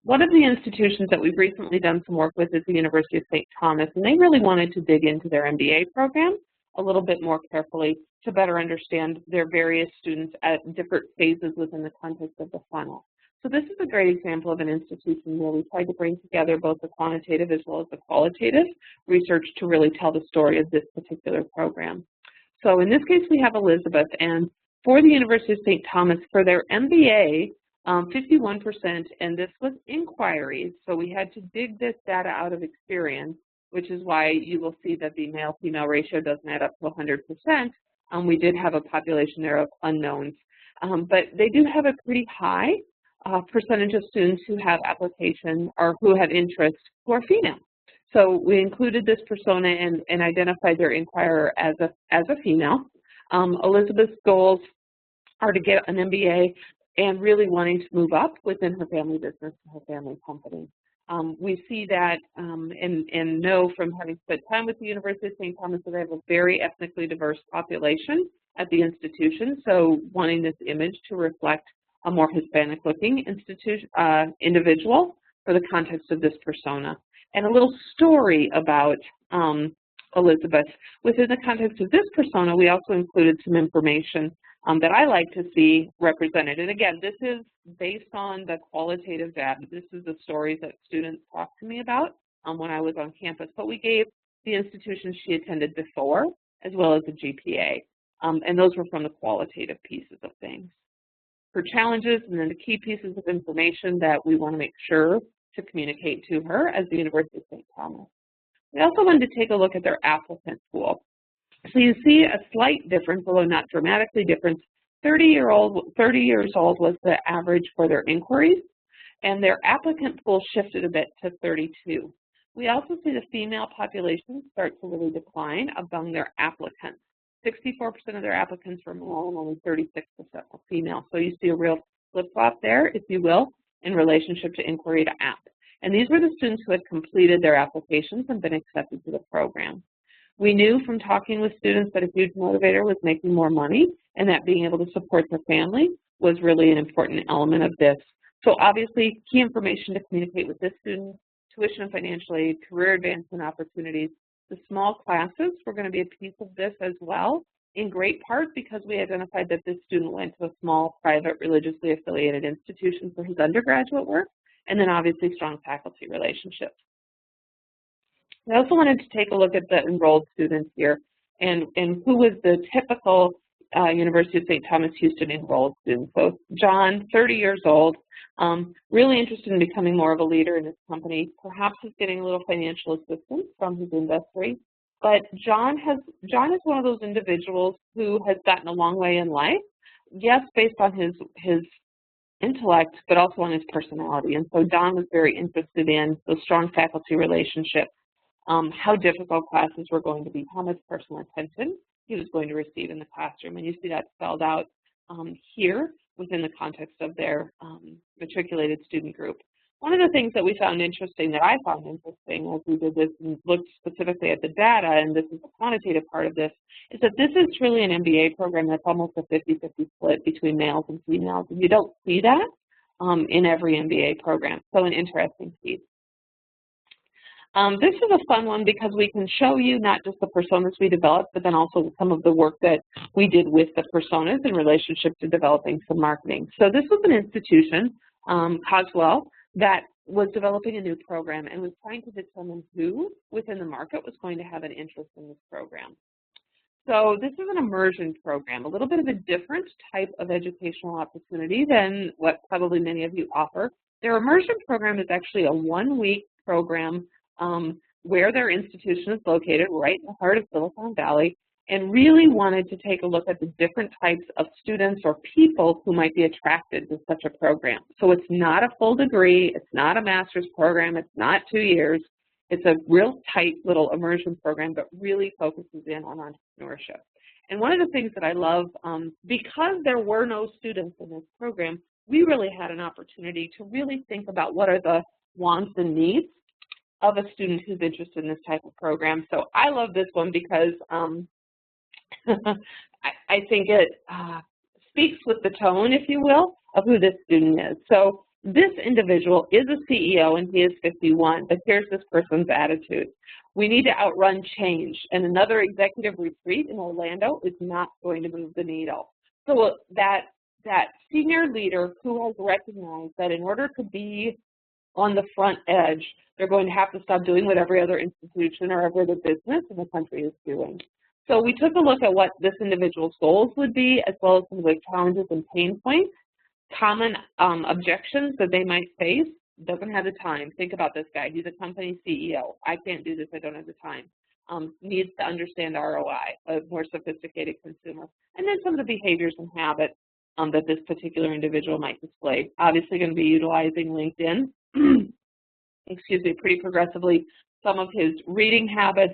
One of the institutions that we've recently done some work with is the University of St. Thomas, and they really wanted to dig into their MBA program a little bit more carefully to better understand their various students at different phases within the context of the funnel. So this is a great example of an institution where we tried to bring together both the quantitative as well as the qualitative research to really tell the story of this particular program. So in this case, we have Elizabeth, and for the University of St. Thomas, for their MBA, 51%, and this was inquiries, so we had to dig this data out of experience, which is why you will see that the male-female ratio doesn't add up to 100%. We did have a population there of unknowns, but they do have a pretty high percentage of students who have application or who have interest who are female. So we included this persona and identified their inquirer as a female. Elizabeth's goals are to get an MBA and really wanting to move up within her family business, her family company. We see that and know from having spent time with the University of St. Thomas that they have a very ethnically diverse population at the institution, so wanting this image to reflect a more Hispanic-looking individual for the context of this persona. And a little story about Elizabeth. Within the context of this persona, we also included some information that I like to see represented. And again, this is based on the qualitative data. This is the stories that students talked to me about when I was on campus. But we gave the institutions she attended before, as well as the GPA. And those were from the qualitative pieces of things. Her challenges and then the key pieces of information that we want to make sure to communicate to her as the University of St. Thomas. We also wanted to take a look at their applicant pool. So you see a slight difference, although not dramatically different. 30 years old was the average for their inquiries, and their applicant pool shifted a bit to 32. We also see the female population start to really decline among their applicants. 64% of their applicants were male and only 36% were female. So you see a real flip-flop there, if you will, in relationship to inquiry to app. And these were the students who had completed their applications and been accepted to the program. We knew from talking with students that a huge motivator was making more money, and that being able to support their family was really an important element of this. So obviously, key information to communicate with this student: tuition and financial aid, career advancement opportunities. The small classes were going to be a piece of this as well, in great part because we identified that this student went to a small, private, religiously affiliated institution for his undergraduate work, and then obviously strong faculty relationships. I also wanted to take a look at the enrolled students here and who was the typical University of St. Thomas Houston enrolled student. So John, 30 years old, really interested in becoming more of a leader in his company. Perhaps he's getting a little financial assistance from his industry. But John is one of those individuals who has gotten a long way in life, yes, based on his intellect, but also on his personality. And so Don was very interested in those strong faculty relationships, how difficult classes were going to be, how much personal attention he was going to receive in the classroom. And you see that spelled out here within the context of their matriculated student group. One of the things that we found interesting, that I found interesting as we did this and looked specifically at the data, and this is the quantitative part of this, is that this is really an MBA program that's almost a 50-50 split between males and females. And you don't see that in every MBA program. So an interesting piece. This is a fun one because we can show you not just the personas we developed, but then also some of the work that we did with the personas in relationship to developing some marketing. So this was an institution, Coswell, that was developing a new program and was trying to determine who within the market was going to have an interest in this program. So this is an immersion program, a little bit of a different type of educational opportunity than what probably many of you offer. Their immersion program is actually a one-week program where their institution is located right in the heart of Silicon Valley, and really wanted to take a look at the different types of students or people who might be attracted to such a program. So it's not a full degree, it's not a master's program, it's not 2 years. It's a real tight little immersion program, but really focuses in on entrepreneurship. And one of the things that I love, because there were no students in this program, we really had an opportunity to really think about what are the wants and needs of a student who's interested in this type of program. So I love this one because I think it speaks with the tone, if you will, of who this student is. So this individual is a CEO and he is 51, but here's this person's attitude. We need to outrun change, and another executive retreat in Orlando is not going to move the needle. So that senior leader who has recognized that in order to be on the front edge, they're going to have to stop doing what every other institution or every other business in the country is doing. So we took a look at what this individual's goals would be, as well as some of the challenges and pain points, common objections that they might face. Doesn't have the time. Think about this guy. He's a company CEO. I can't do this. I don't have the time. Needs to understand ROI, a more sophisticated consumer. And then some of the behaviors and habits that this particular individual might display. Obviously going to be utilizing LinkedIn, excuse me, pretty progressively. Some of his reading habits,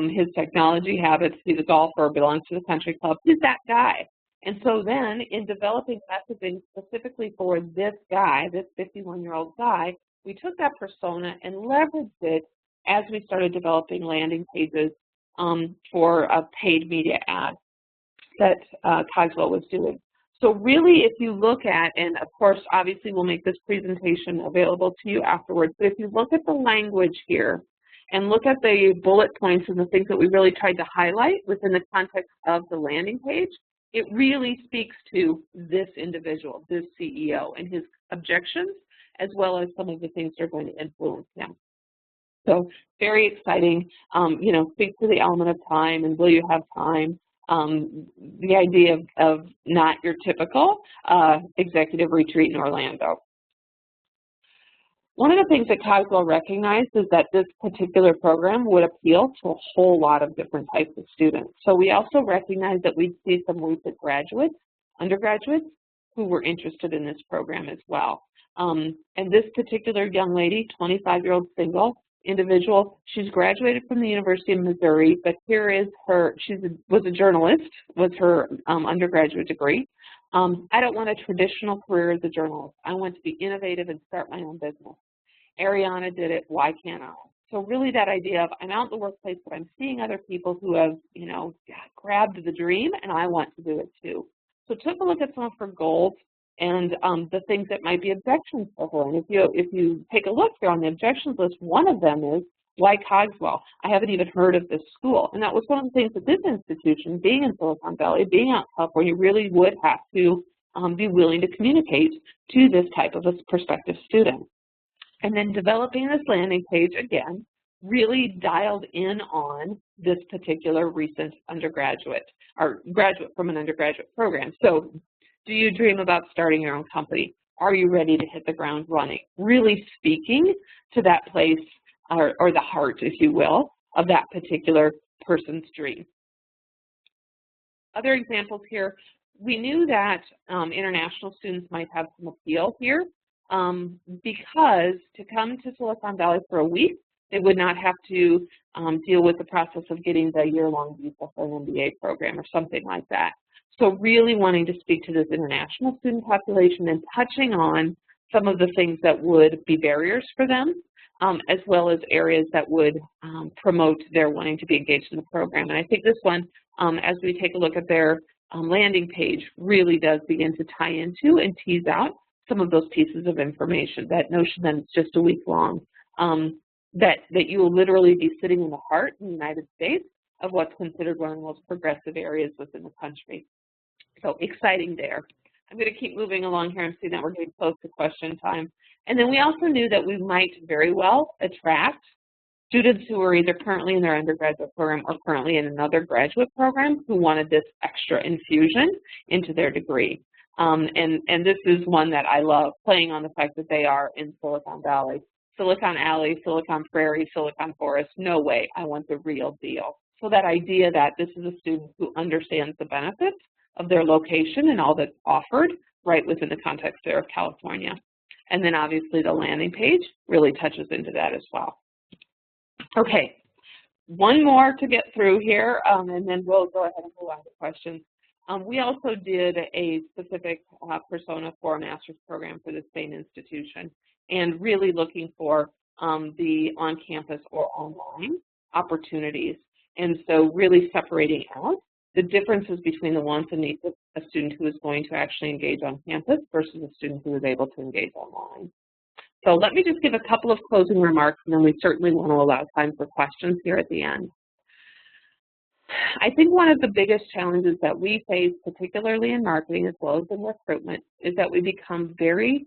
his technology habits. He's a golfer, belongs to the country club. He's that guy. And so then in developing messaging specifically for this guy, this 51-year-old guy, we took that persona and leveraged it as we started developing landing pages for a paid media ad that Cogswell was doing. So really, if you look at, and of course, obviously we'll make this presentation available to you afterwards, but if you look at the language here and look at the bullet points and the things that we really tried to highlight within the context of the landing page, it really speaks to this individual, this CEO, and his objections, as well as some of the things that are going to influence him. So very exciting, you know, speaks to the element of time and will you have time. The idea of not your typical executive retreat in Orlando. One of the things that Cogswell recognized is that this particular program would appeal to a whole lot of different types of students. So we also recognized that we'd see some recent graduates, undergraduates, who were interested in this program as well. And this particular young lady, 25-year-old single individual, she's graduated from the University of Missouri, but here is her, was a journalist, was her undergraduate degree. I don't want a traditional career as a journalist. I want to be innovative and start my own business. Ariana did it, why can't I? So really that idea of I'm out in the workplace, but I'm seeing other people who have, you know, grabbed the dream and I want to do it too. So took a look at some of her goals and the things that might be objections for her. And if you take a look here on the objections list, one of them is, why Cogswell? I haven't even heard of this school. And that was one of the things that this institution, being in Silicon Valley, being out in California, really would have to be willing to communicate to this type of a prospective student. And then developing this landing page, again, really dialed in on this particular recent undergraduate, or graduate from an undergraduate program. So do you dream about starting your own company? Are you ready to hit the ground running? Really speaking to that place or the heart, if you will, of that particular person's dream. Other examples here, we knew that international students might have some appeal here because to come to Silicon Valley for a week, they would not have to deal with the process of getting the year-long visa for an MBA program or something like that. So really wanting to speak to this international student population and touching on some of the things that would be barriers for them, as well as areas that would promote their wanting to be engaged in the program. And I think this one, as we take a look at their landing page, really does begin to tie into and tease out some of those pieces of information, that notion that it's just a week long, that you will literally be sitting in the heart in the United States of what's considered one of the most progressive areas within the country. So exciting there. I'm going to keep moving along here. I'm seeing that we're getting close to question time. And then we also knew that we might very well attract students who are either currently in their undergraduate program or currently in another graduate program who wanted this extra infusion into their degree. And this is one that I love, playing on the fact that they are in Silicon Valley. Silicon Alley, Silicon Prairie, Silicon Forest, no way, I want the real deal. So that idea that this is a student who understands the benefits of their location and all that's offered right within the context there of California. And then obviously the landing page really touches into that as well. Okay, one more to get through here, and then we'll go ahead and move on to questions. We also did a specific persona for a master's program for the same institution, and really looking for the on-campus or online opportunities. And so really separating out the differences between the wants and needs of a student who is going to actually engage on campus versus a student who is able to engage online. So let me just give a couple of closing remarks, and then we certainly want to allow time for questions here at the end. I think one of the biggest challenges that we face, particularly in marketing as well as in recruitment, is that we become very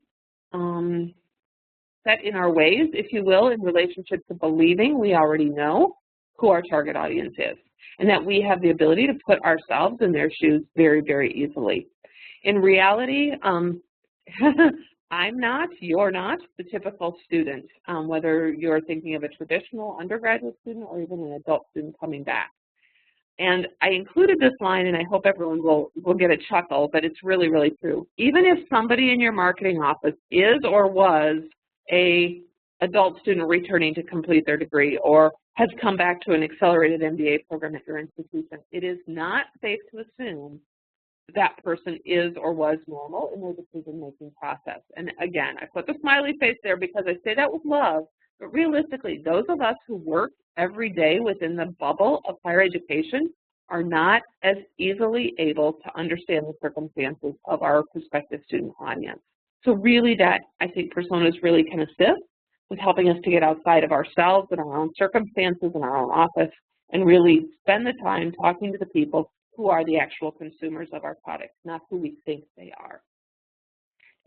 set in our ways, if you will, in relationship to believing we already know who our target audience is, and that we have the ability to put ourselves in their shoes very, very easily. In reality, I'm not, you're not the typical student, whether you're thinking of a traditional undergraduate student or even an adult student coming back. And I included this line, and I hope everyone will get a chuckle, but it's really, really true. Even if somebody in your marketing office is or was a adult student returning to complete their degree or has come back to an accelerated MBA program at your institution, it is not safe to assume that person is or was normal in their decision-making process. And again, I put the smiley face there because I say that with love, but realistically, those of us who work every day within the bubble of higher education are not as easily able to understand the circumstances of our prospective student audience. So really that, I think, personas really can assist with helping us to get outside of ourselves and our own circumstances and our own office and really spend the time talking to the people who are the actual consumers of our products, not who we think they are.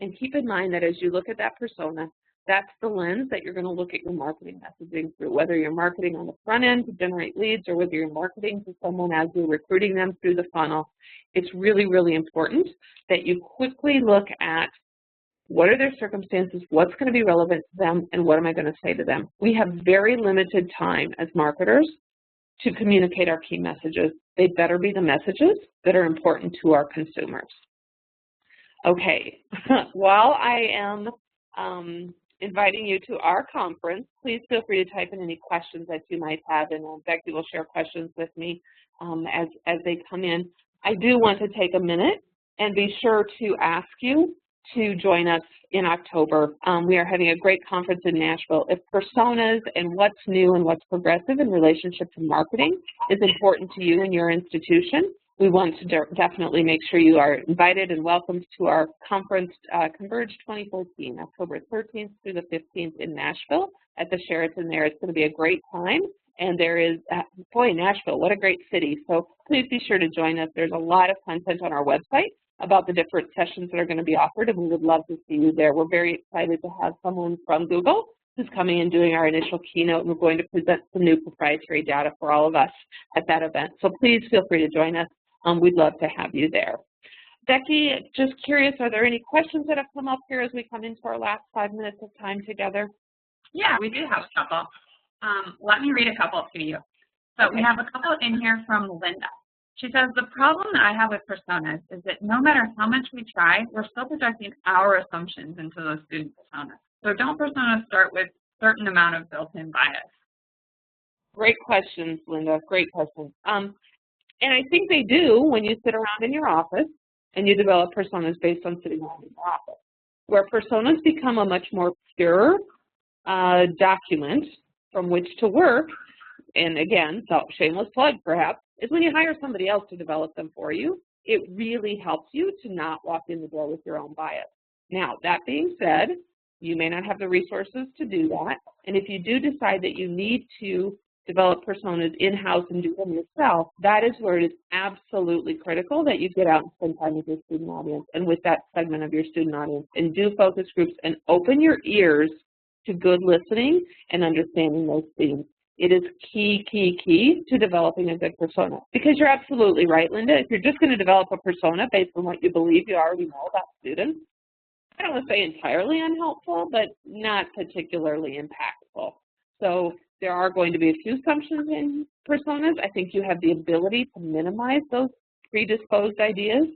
And keep in mind that as you look at that persona, that's the lens that you're going to look at your marketing messaging through, whether you're marketing on the front end to generate leads or whether you're marketing to someone as you're recruiting them through the funnel. It's really, really important that you quickly look at what are their circumstances, what's going to be relevant to them, and what am I going to say to them. We have very limited time as marketers to communicate our key messages. They better be the messages that are important to our consumers. Okay, while I am inviting you to our conference, please feel free to type in any questions that you might have, and Becky will share questions with me as they come in. I do want to take a minute and be sure to ask you to join us in October. We are having a great conference in Nashville. If personas and what's new and what's progressive in relationship to marketing is important to you and your institution, we want to definitely make sure you are invited and welcomed to our conference, CONVERGE 2014, October 13th through the 15th in Nashville at the Sheraton there. It's going to be a great time. And there is, boy, Nashville, what a great city. So please be sure to join us. There's a lot of content on our website about the different sessions that are going to be offered, and we would love to see you there. We're very excited to have someone from Google who's coming and doing our initial keynote, and we're going to present some new proprietary data for all of us at that event. So please feel free to join us. We'd love to have you there. Becky, just curious, are there any questions that have come up here as we come into our last 5 minutes of time together? Yeah, we do have a couple. Let me read a couple to you. So we have a couple in here from Linda. She says, the problem that I have with personas is that no matter how much we try, we're still projecting our assumptions into those student personas. So don't personas start with a certain amount of built-in bias? Great questions, Linda. Great questions. And I think they do when you sit around in your office and you develop personas based on sitting around in your office, where personas become a much more pure document from which to work. And again, so shameless plug perhaps, is when you hire somebody else to develop them for you. It really helps you to not walk in the door with your own bias. Now, that being said, you may not have the resources to do that. And if you do decide that you need to develop personas in-house and do them yourself, that is where it is absolutely critical that you get out and spend time with your student audience and with that segment of your student audience and do focus groups and open your ears to good listening and understanding those themes. It is key, key, key to developing a good persona. Because you're absolutely right, Linda. If you're just going to develop a persona based on what you believe you already know about students, I don't want to say entirely unhelpful, but not particularly impactful. So there are going to be a few assumptions in personas. I think you have the ability to minimize those predisposed ideas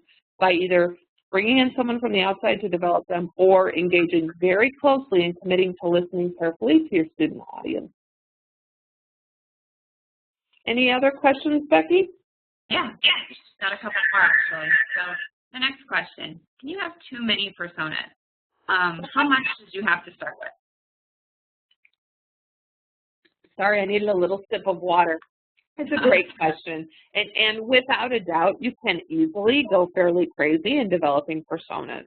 by either bringing in someone from the outside to develop them or engaging very closely and committing to listening carefully to your student audience. Any other questions, Becky? Yeah, got a couple more actually. So the next question, can you have too many personas? How much did you have to start with? Sorry, I needed a little sip of water. It's a great question. And without a doubt, you can easily go fairly crazy in developing personas.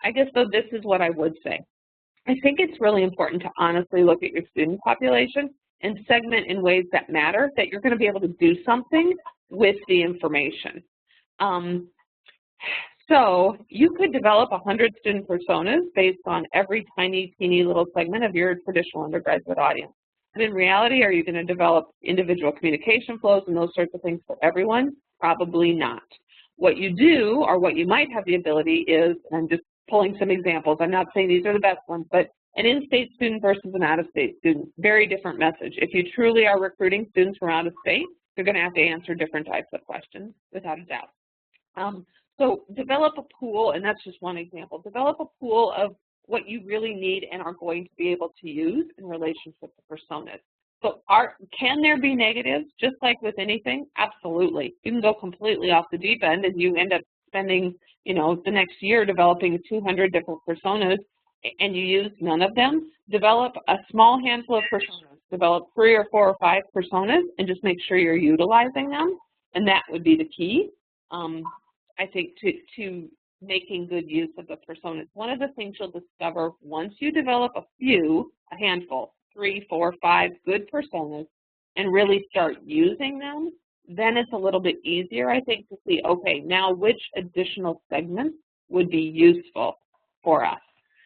I guess, though, this is what I would say. I think it's really important to honestly look at your student population and segment in ways that matter, that you're going to be able to do something with the information. So you could develop 100 student personas based on every tiny, teeny little segment of your traditional undergraduate audience. But in reality, are you going to develop individual communication flows and those sorts of things for everyone? Probably not. What you do, or what you might have the ability is, and I'm just pulling some examples, I'm not saying these are the best ones, but an in-state student versus an out-of-state student, very different message. If you truly are recruiting students from out of state, you're going to have to answer different types of questions, without a doubt. So develop a pool, and that's just one example. Develop a pool of what you really need and are going to be able to use in relationship to personas. So can there be negatives, just like with anything? Absolutely. You can go completely off the deep end and you end up spending, the next year developing 200 different personas and you use none of them. Develop a small handful of personas. Develop 3 or 4 or 5 personas and just make sure you're utilizing them, and that would be the key. I think to making good use of the personas. One of the things you'll discover once you develop a handful, 3, 4, 5 good personas, and really start using them, then it's a little bit easier, I think, to see, okay, now which additional segments would be useful for us.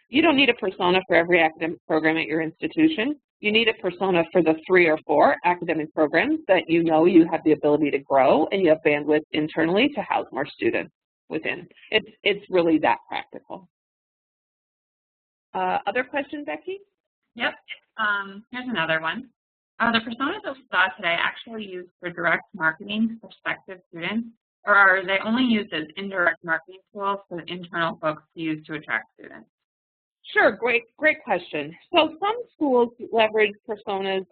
You don't need a persona for every academic program at your institution. You need a persona for the 3 or 4 academic programs that you know you have the ability to grow and you have bandwidth internally to house more students within. It's really that practical. Other questions, Becky? Yep. Here's another one. Are the personas that we saw today actually used for direct marketing to prospective students, or are they only used as indirect marketing tools for internal folks to use to attract students? Sure, great question. So some schools leverage personas.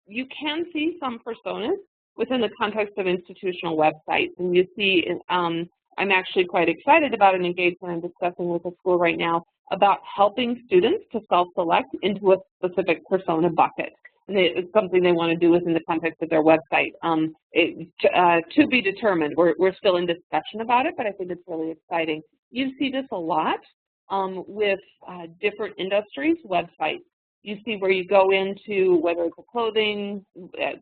You can see some personas within the context of institutional websites, and you see, I'm actually quite excited about an engagement I'm discussing with a school right now about helping students to self-select into a specific persona bucket. And it's something they want to do within the context of their website. To be determined. We're still in discussion about it, but I think it's really exciting. You see this a lot with different industries' websites. You see where you go into, whether it's a clothing,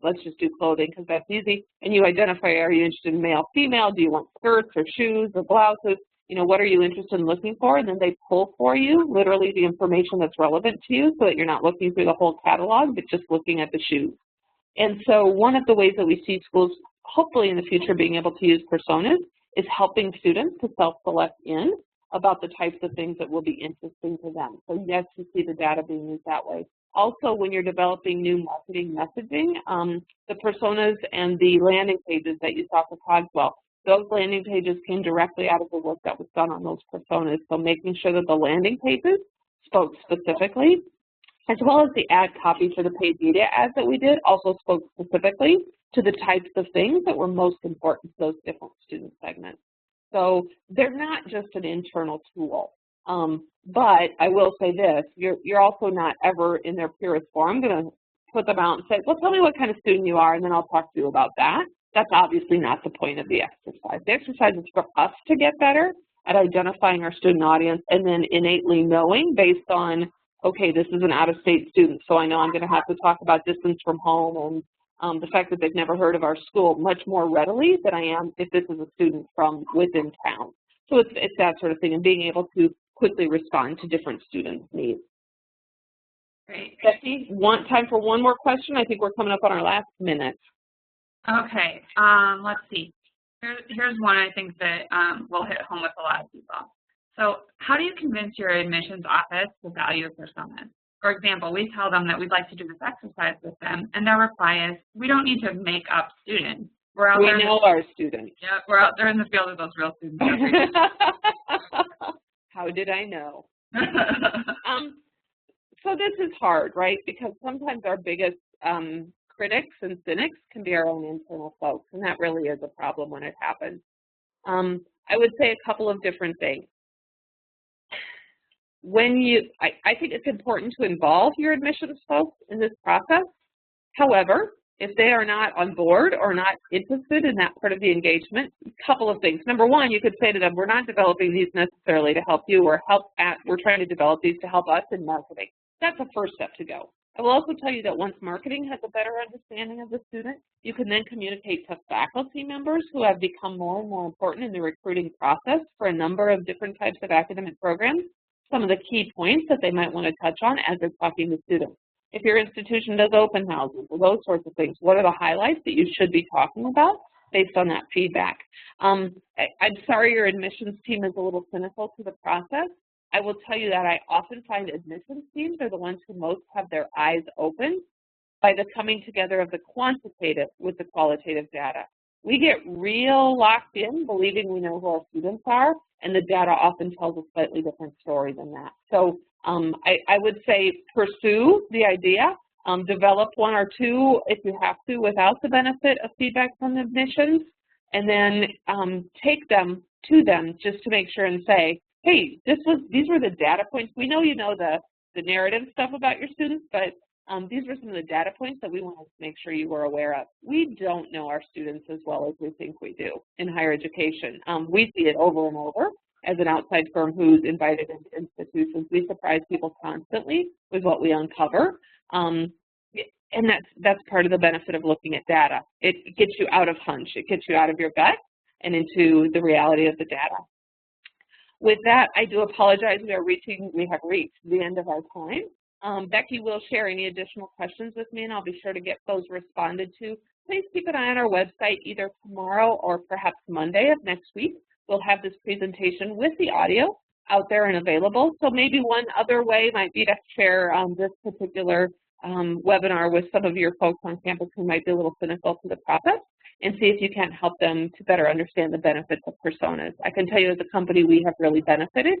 let's just do clothing because that's easy, and you identify, are you interested in male, female, do you want skirts or shoes or blouses, what are you interested in looking for, and then they pull for you literally the information that's relevant to you so that you're not looking through the whole catalog, but just looking at the shoes. And so one of the ways that we see schools, hopefully in the future, being able to use personas is helping students to self-select in about the types of things that will be interesting to them. So yes, you see the data being used that way. Also, when you're developing new marketing messaging, the personas and the landing pages that you saw for Cogswell, those landing pages came directly out of the work that was done on those personas. So making sure that the landing pages spoke specifically, as well as the ad copy for the paid media ads that we did, also spoke specifically to the types of things that were most important to those different student segments. So they're not just an internal tool. But I will say this, you're also not ever in their purest form going to put them out and say, well, tell me what kind of student you are, and then I'll talk to you about that. That's obviously not the point of the exercise. The exercise is for us to get better at identifying our student audience and then innately knowing based on, okay, this is an out-of-state student, so I know I'm going to have to talk about distance from home the fact that they've never heard of our school much more readily than I am if this is a student from within town. So it's that sort of thing, and being able to quickly respond to different students' needs. Great. Becky, time for one more question? I think we're coming up on our last minute. Okay, let's see. Here's one I think that will hit home with a lot of people. So how do you convince your admissions office the value of personas? For example, we tell them that we'd like to do this exercise with them, and their reply is, we don't need to make up students. We know our students. Yeah, we're out there in the field with those real students every day. How did I know? So this is hard, right? Because sometimes our biggest critics and cynics can be our own internal folks, and that really is a problem when it happens. I would say a couple of different things. I think it's important to involve your admissions folks in this process. However, if they are not on board or not interested in that part of the engagement, a couple of things. Number one, you could say to them, we're not developing these necessarily to help you, we're trying to develop these to help us in marketing. That's a first step to go. I will also tell you that once marketing has a better understanding of the student, you can then communicate to faculty members who have become more and more important in the recruiting process for a number of different types of academic programs, some of the key points that they might want to touch on as they're talking to students. If your institution does open houses or those sorts of things, what are the highlights that you should be talking about based on that feedback? I'm sorry your admissions team is a little cynical to the process. I will tell you that I often find admissions teams are the ones who most have their eyes open by the coming together of the quantitative with the qualitative data. We get real locked in believing we know who our students are, and the data often tells a slightly different story than that. So I would say pursue the idea, develop one or two if you have to without the benefit of feedback from the admissions, and then take them to them just to make sure and say, hey, these were the data points. We know you know the narrative stuff about your students, but these were some of the data points that we wanted to make sure you were aware of. We don't know our students as well as we think we do in higher education. We see it over and over as an outside firm who's invited into institutions. We surprise people constantly with what we uncover. And that's part of the benefit of looking at data. It gets you out of hunch. It gets you out of your gut and into the reality of the data. With that, I do apologize. We have reached the end of our time. Becky will share any additional questions with me, and I'll be sure to get those responded to. Please keep an eye on our website either tomorrow or perhaps Monday of next week. We'll have this presentation with the audio out there and available. So maybe one other way might be to share this particular webinar with some of your folks on campus who might be a little cynical to the process, and see if you can't help them to better understand the benefits of personas. I can tell you as a company, we have really benefited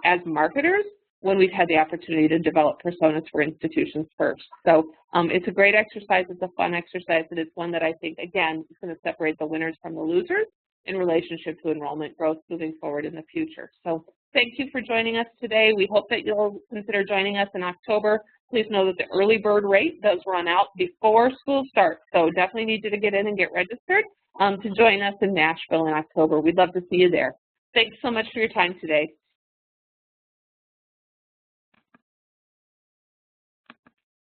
as marketers when we've had the opportunity to develop personas for institutions first. So it's a great exercise, it's a fun exercise, and it's one that I think, again, is going to separate the winners from the losers in relationship to enrollment growth moving forward in the future. So thank you for joining us today. We hope that you'll consider joining us in October. Please know that the early bird rate does run out before school starts, so definitely need you to get in and get registered to join us in Nashville in October. We'd love to see you there. Thanks so much for your time today.